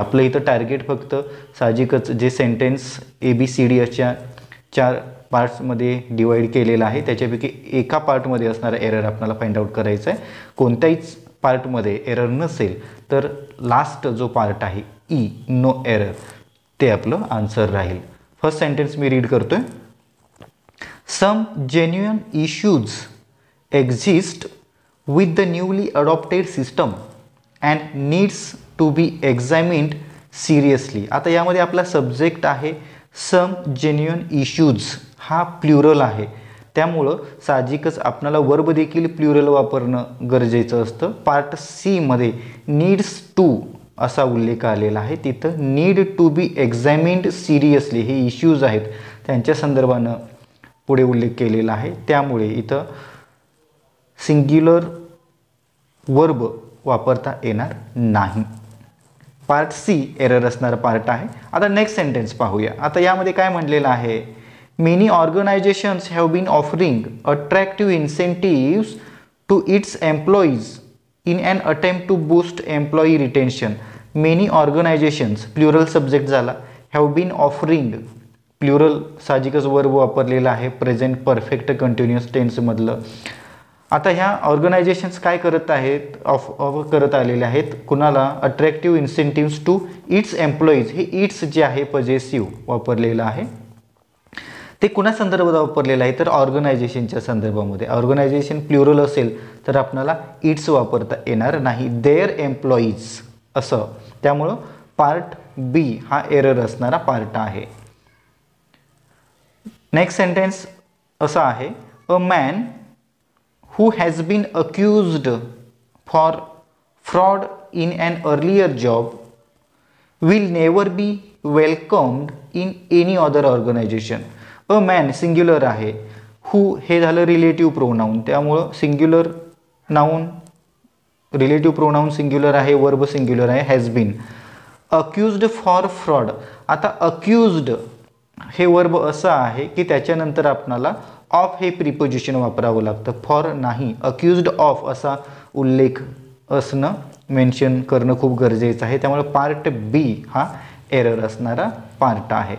आपलं इथं टार्गेट फक्त साहजिकच जे सेंटेन्स ABCD अशा 4 पार्ट्समध्ये डिवाइड केलेलं आहे त्याच्यापैकी एका पार्टमध्ये असणारा एरर आपल्याला फाइंड आउट करायचा आहे. कोणत्याहीच पार्टमध्ये एरर नसेल तर लास्ट जो पार्ट आहे नो एरर ते आपलं आन्सर राहील. फर्स्ट सेंटेन्स मी रीड करतोय. Some genuine issues exist with the newly adopted system and needs to be examined seriously. आता यामध्ये आपला सब्जेक्ट आहे some genuine issues, हा प्लुरल आहे त्यामुळं साहजिकच आपल्याला वर्ब देखील प्लुरल वापरणं गरजेचं असतं. पार्ट सी मध्ये नीड्स टू असा उल्लेख आलेला आहे. तिथं need to be examined seriously हे इश्यूज आहेत त्यांच्या संदर्भानं पुढे उल्लेख केलेला आहे. त्यामुळे इथं सिंग्युलर वर्ब वापरता येणार नाही. पार्ट सी एरर असणारा पार्ट आहे. आता नेक्स्ट सेंटेन्स पाहूया. आता यामध्ये काय म्हणलेलं आहे. Many organisations have been offering attractive incentives to its employees in an attempt to boost employee retention. Many organisations plural subject झाला. हॅव बीन ऑफरिंग प्लुरल साहजिकच वर्ब वापरलेला आहे प्रेझेंट परफेक्ट कंटिन्युअस टेन्समधलं. आता ह्या ऑर्गनायझेशन्स काय करत आहेत ऑफर करत आलेले आहेत कुणाला attractive incentives to its employees. हे इट्स जे आहे पॉझेसिव्ह वापरलेलं आहे ते कुणा संदर्भात वापरलेलं आहे तर ऑर्गनायझेशनच्या संदर्भामध्ये. ऑर्गनायझेशन प्लुरल असेल तर आपल्याला इट्स वापरता येणार नाही देअर एम्प्लॉईज असं. त्यामुळं पार्ट बी हा एरर असणारा पार्ट आहे. नेक्स्ट सेंटेन्स असा आहे. A man who has been accused for fraud in an earlier job will never be welcomed in any other organization. A man singular आहे. who हे झालं रिलेटिव्ह प्रोनाउन त्यामुळं singular noun relative pronoun singular आहे verb singular आहे has been. Accused for fraud. आता accused हे verb असं आहे की त्याच्यानंतर आपणाला ऑफ हे प्रिपोजिशन वापरावं लागतं. फॉर नाही अक्युज्ड ऑफ असा उल्लेख असणं मेन्शन करणं खूप गरजेचं आहे. त्यामुळे पार्ट बी हा एरर असणारा पार्ट आहे.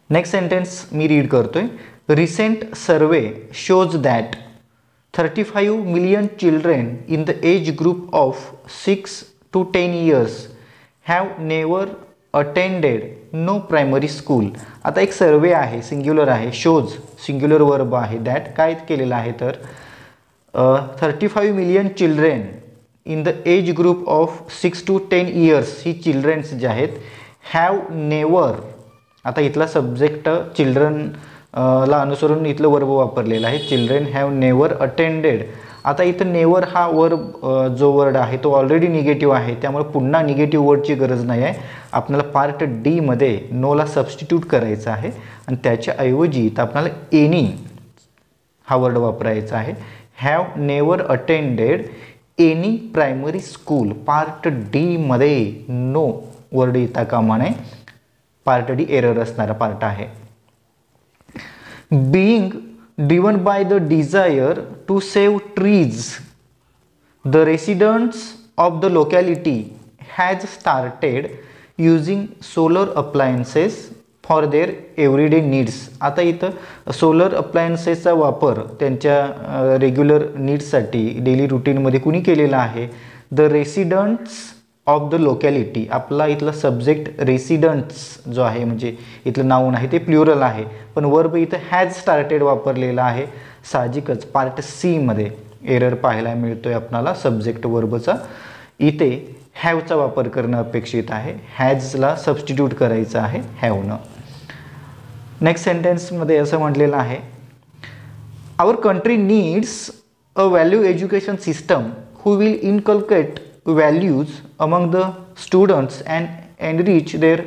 नेक्स्ट सेंटेन्स मी रीड करतोय. Recent survey shows that 35 million children in the age group of 6 to 10 years have never attended no primary school. आता एक सर्वे आहे सिंग्युलर आहे शोज सिंग्युलर वर्ब आहे दॅट काय केलेलं आहे तर 35 million children in the age group of 6 to 10 years he children's जे आहेत हॅव नेवर. आता इथला सब्जेक्ट चिल्ड्रन ला अनुसरून इथलं वर्ब वापरलेलं आहे. Children have never attended. आता इथं नेवर हा वर्ब जो वर्ड आहे तो ऑलरेडी निगेटिव्ह आहे त्यामुळे पुन्हा निगेटिव्ह वर्डची गरज नाही आहे. आपल्याला पार्ट डी मध्ये नोला सबस्टिट्यूट करायचं आहे आणि त्याच्याऐवजी इथं आपल्याला एनी हा वर्ड वापरायचा आहे. Have never attended any primary school. Part D मध्ये नो वर्ड येता कामा नये. पार्ट डी एरर असणारा पार्ट आहे. Being driven by the desire to save trees, the residents of the locality has started using solar appliances for their everyday needs. आता इथं solar अप्लायन्सेसचा वापर त्यांच्या रेग्युलर नीड्ससाठी डेली रुटीनमध्ये कुणी केलेला आहे. The residents of the locality. आपला इथला सब्जेक्ट रेसिडेंट्स जो आहे म्हणजे इथलं नाउन आहे ते प्लुरल आहे पण वर्ब इथं हॅज स्टार्टेड वापरलेला आहे. साहजिकच पार्ट सी मध्ये एरर पाहायला मिळतोय आपल्याला सब्जेक्ट वर्बचा. इथे हॅवचा वापर करणं अपेक्षित आहे. हॅजला सबस्टिट्यूट करायचं आहे हॅवनं. नेक्स्ट सेंटेन्समध्ये असं म्हटलेलं आहे. Our country needs a value education system who will inculcate values among the students and enrich their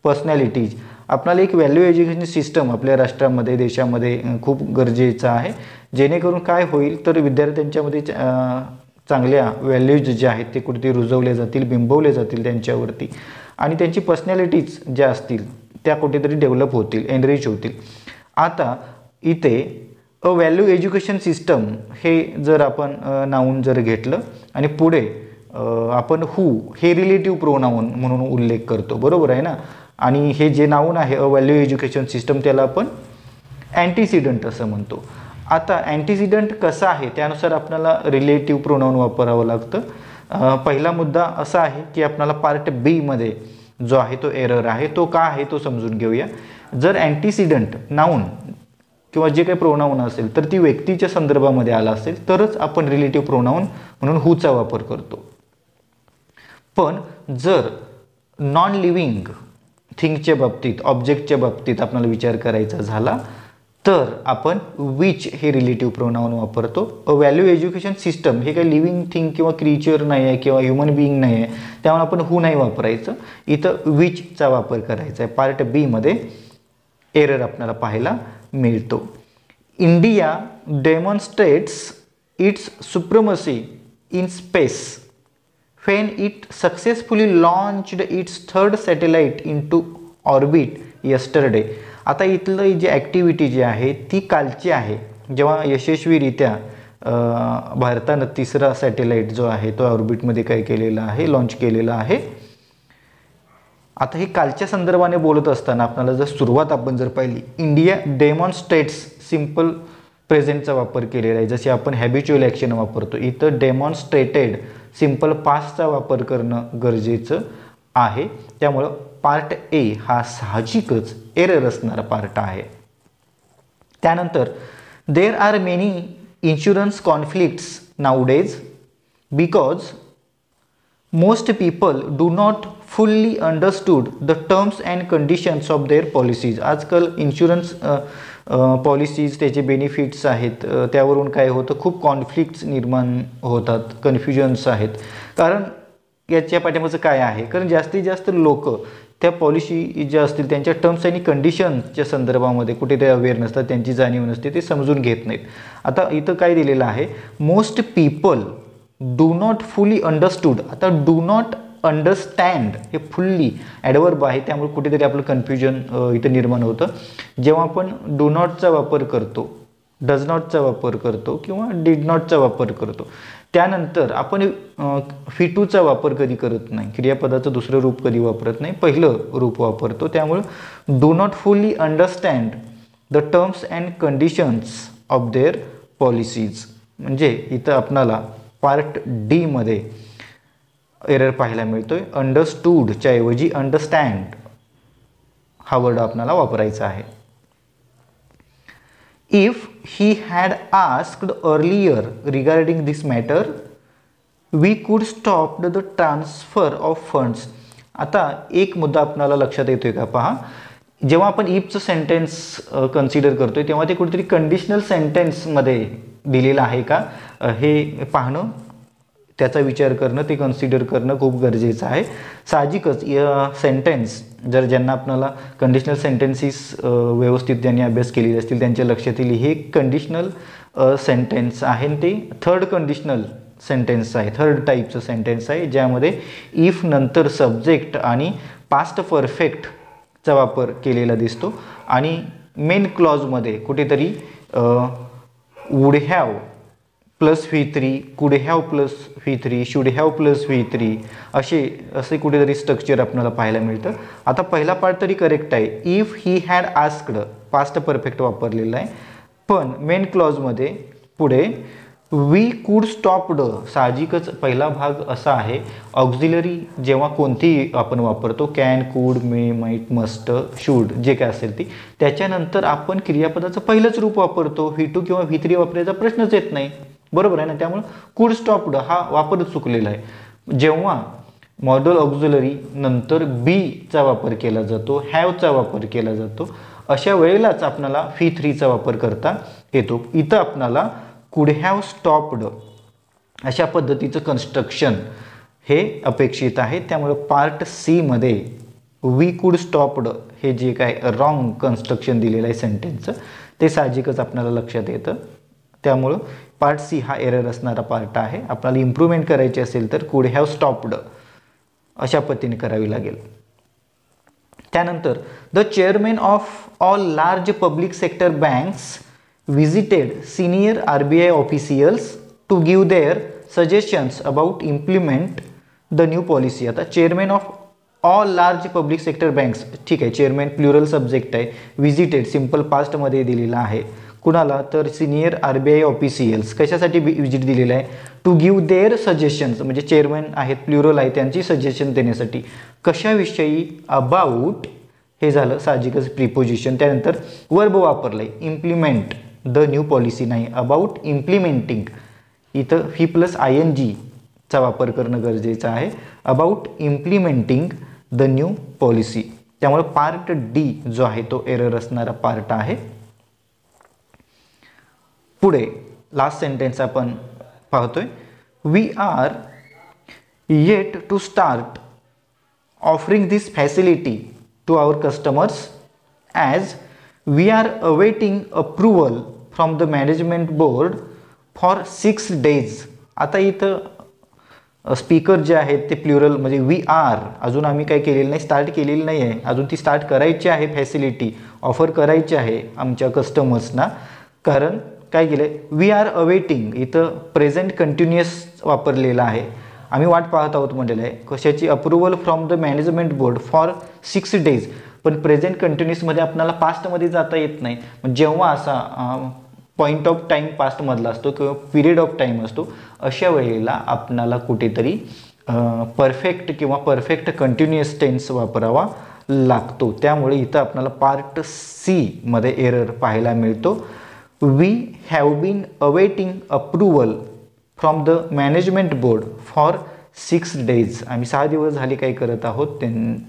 personalities. आपल्याला एक व्हॅल्यू एज्युकेशन सिस्टम आपल्या राष्ट्रामध्ये देशामध्ये खूप गरजेचं आहे जेणेकरून काय होईल तर विद्यार्थ्यांच्यामध्ये चांगल्या व्हॅल्यूज ज्या आहेत ते कुठेतरी रुजवले जातील बिंबवले जातील त्यांच्यावरती आणि त्यांची पर्सनॅलिटीज ज्या असतील त्या कुठेतरी डेव्हलप होतील एनरिच होतील. आता इथे अ व्हॅल्यू एज्युकेशन सिस्टम हे जर आपण नाउन जर घेतलं आणि पुढे आपण हू हे रिलेटिव्ह प्रोनाऊन म्हणून उल्लेख करतो, बरोबर आहे ना. आणि हे जे नाऊन आहे अ व्हॅल्यू एज्युकेशन सिस्टम त्याला आपण अँटीसिडंट असं म्हणतो. आता अँटीसिडंट कसा आहे त्यानुसार आपल्याला रिलेटिव्ह प्रोनाऊन वापरावं लागतं. पहिला मुद्दा असा आहे की आपल्याला पार्ट बी मध्ये जो आहे तो एरर आहे तो का आहे तो समजून घेऊया. जर अँटीसिडंट नाऊन किंवा जे काही प्रोनाऊन असेल तर ती व्यक्तीच्या संदर्भामध्ये आला असेल तरच आपण रिलेटिव्ह प्रोनाऊन म्हणून हूचा वापर करतो. पण जर नॉन लिव्हिंग थिंगच्या बाबतीत ऑब्जेक्टच्या बाबतीत आपल्याला विचार करायचा झाला तर आपण विच हे रिलेटिव्ह प्रोनाऊन वापरतो. अ व्हॅल्यू एज्युकेशन सिस्टम हे काही लिव्हिंग थिंग किंवा क्रिएचर नाही आहे किंवा ह्युमन बिईंग नाही आहे, त्यामुळे आपण हू नाही वापरायचं, इथं विचचा वापर करायचा आहे. पार्ट बी मध्ये एरर आपल्याला पाहायला मिळतो. India demonstrates its supremacy in space when it successfully launched its third satellite into orbit yesterday. आता इथलं जी ॲक्टिव्हिटी जी आहे ती कालची आहे जेव्हा यशस्वीरित्या भारतानं तिसरा सॅटेलाईट जो आहे तो ऑर्बिटमध्ये काय केलेला आहे, लॉन्च केलेला आहे. आता हे कालच्या संदर्भाने बोलत असताना आपल्याला जर सुरुवात आपण जर पाहिली, इंडिया डेमॉन्स्ट्रेट्स सिंपल प्रेझेंटचा वापर केलेला आहे, जसे आपण हॅबिच्युअल ॲक्शन वापरतो. इथं डेमॉन्स्ट्रेटेड सिंपल पास्टचा वापर करणं गरजेचं आहे. त्यामुळं पार्ट ए हा साहजिकच एरर असणारा पार्ट आहे. त्यानंतर there are many insurance conflicts nowadays because most people do not fully understood the terms and conditions of their policies. आजकाल इन्शुरन्स पॉलिसीज त्याचे बेनिफिट्स आहेत त्यावरून काय होतं, खूप कॉन्फ्लिक्ट्स निर्माण होतात, कन्फ्युजन्स आहेत. कारण याच्या पाठीमागचं काय आहे, कारण जास्तीत जास्त लोक त्या पॉलिसी ज्या असतील त्यांच्या टर्म्स आणि कंडिशन्सच्या संदर्भामध्ये कुठे ते अवेअर नसतात, त्यांची जाणीव नसते, ते समजून घेत नाहीत. आता इथं काय दिलेलं आहे, मोस्ट पीपल डू नॉट फुली अंडरस्टूड. आता डू नॉट अंडरस्टँड हे फुल्ली ॲडवर्ब आहे, त्यामुळे कुठेतरी आपलं कन्फ्युजन इथं निर्माण होतं. जेव्हा आपण डू नॉटचा वापर करतो, डज नॉटचा वापर करतो किंवा डिड नॉटचा वापर करतो, त्यानंतर आपण फिटूचा वापर कधी करत नाही, क्रियापदाचं दुसरं रूप कधी वापरत नाही, पहिलं रूप वापरतो. त्यामुळे do not fully understand the terms and conditions of their policies. म्हणजे इथं आपणाला पार्ट डी मध्ये एरर पाहायला मिळतोय. अंडरस्टूडच्या ऐवजी अंडरस्टँड हा वर्ड आपल्याला वापरायचा आहे. If he had asked earlier regarding this matter we could stop the transfer of funds. आता एक मुद्दा आपल्याला लक्षात येतोय का पहा, जेव्हा आपण इफचं सेंटेन्स कन्सिडर करतोय तेव्हा ते कुठेतरी कंडिशनल सेंटेन्समध्ये दिलेलं आहे का हे पाहणं, त्याचा विचार करणं, ते कन्सिडर करणं खूप गरजेचं आहे. साहजिकच सेंटेन्स जर ज्यांना आपल्याला कंडिशनल सेंटेन्सेस व्यवस्थित ज्यांनी अभ्यास केलेले असतील त्यांच्या लक्षात येईल हे कंडिशनल सेंटेन्स आहे, ते थर्ड कंडिशनल सेंटेन्स आहे, थर्ड टाईपचं सेंटेन्स आहे, ज्यामध्ये इफ नंतर सब्जेक्ट आणि पास्ट परफेक्टचा वापर केलेला दिसतो आणि मेन क्लॉजमध्ये कुठेतरी वुड हॅव प्लस V3, कुड have plus V3, should have plus V3 असे कुठेतरी स्ट्रक्चर आपल्याला पाहायला मिळतं. आता पहिला पार्ट तरी करेक्ट आहे, if he had asked past perfect वापरलेला आहे, पण मेन क्लॉजमध्ये पुढे वी कुड स्टॉप्ड, साहजिकच पहिला भाग असा आहे ऑक्झिलरी जेव्हा कोणतीही आपण वापरतो कॅन, कुड, मे, माईट, मस्ट, शूड जे काय असेल ती, त्याच्यानंतर आपण क्रियापदाचं पहिलंच रूप वापरतो, V2 किंवा V3 वापरायचा प्रश्नच येत नाही, बरोबर आहे ना. त्यामुळे कुड स्टॉप्ड हा वापरच चुकलेला आहे. जेव्हा मॉडल ऑक्झिलरी नंतर बीचा वापर केला जातो, हॅवचा वापर केला जातो, अशा वेळेलाच आपल्याला V3चा वापर करता येतो. इथं आपल्याला कुड हॅव स्टॉप्ड अशा पद्धतीचं कन्स्ट्रक्शन हे अपेक्षित आहे. त्यामुळे पार्ट सी मध्ये वी कुड स्टॉप्ड हे जे काय रॉंग कन्स्ट्रक्शन दिलेलं आहे सेंटेन्सचं ते साहजिकच आपल्याला लक्षात येतं. त्यामुळं पार्ट सी हा एरर असणारा पार्ट आहे. आपल्याला इम्प्रूव्हमेंट करायची असेल तर कुड हॅव स्टॉप्ड अशा पद्धतीने करावी लागेल. त्यानंतर the chairman of all large public sector banks visited senior RBI officials to give their suggestions about implement the new policy. आता chairman of all large public sector banks, ठीक आहे, चेअरमॅन प्लुरल सब्जेक्ट आहे, visited simple पास्टमध्ये दिलेला आहे. कुणाला तर senior RBI officials. कशासाठी विजिट दिलेलं आहे? टू गिव्ह देअर सजेशन्स, म्हणजे चेअरमॅन आहेत प्लुरल आहे त्यांची सजेशन देण्यासाठी. कशाविषयी? अबाउट, हे झालं साहजिकच प्रिपोजिशन. त्यानंतर वर्ब वापरलं आहे इम्प्लिमेंट द न्यू पॉलिसी, नाही अबाउट इम्प्लिमेंटिंग. इथं ही प्लस ING चा वापर करणं गरजेचं आहे. About implementing the new policy. त्यामुळे पार्ट D जो आहे तो एरर असणारा पार्ट आहे. पुढे लास्ट सेंटेन्स आपण पाहतोय. We are yet to start offering this facility to our customers as we are awaiting approval from the management board for 6 days. आता इथं स्पीकर जे आहेत ते प्लुरल, म्हणजे वी आर अजून आम्ही काय केलेलं नाही, स्टार्ट केलेली नाही आहे अजून, ती स्टार्ट करायची आहे, फॅसिलिटी ऑफर करायची आहे आमच्या कस्टमर्सना. कारण काय केलं आहे, वी आर अवेटिंग, इथं प्रेझेंट कंटिन्युअस वापरलेलं आहे. आम्ही वाट पाहत आहोत म्हटलेलं आहे. कशाची? Approval from the management board for 6 days. पण प्रेझेंट कंटिन्युअसमध्ये आपल्याला पास्टमध्ये जाता येत नाही. जेव्हा असा पॉईंट ऑफ टाईम पास्टमधला असतो किंवा पिरियड ऑफ टाईम असतो, अशा वेळेला आपणाला कुठेतरी परफेक्ट किंवा परफेक्ट कंटिन्युअस टेन्स वापरावा लागतो. त्यामुळे इथं आपल्याला पार्ट C मध्ये एरर पाहायला मिळतो. We have been awaiting approval from the management board for 6 days. आम्ही 6 दिवस झाले काय करत आहोत,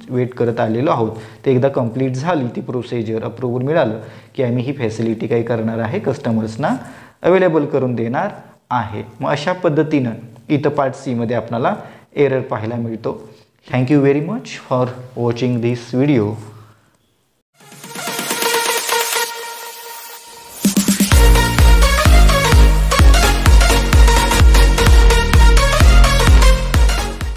वेट करत आलेलो आहोत. ते एकदा कंप्लीट झाली ती प्रोसिजर, अप्रुव्हल मिळालं की आम्ही ही फॅसिलिटी काय करणार आहे, कस्टमर्सना अवेलेबल करून देणार आहे. मग अशा पद्धतीनं इथं पार्ट C मध्ये आपल्याला एरर पाहायला मिळतो. Thank you very much for watching this video.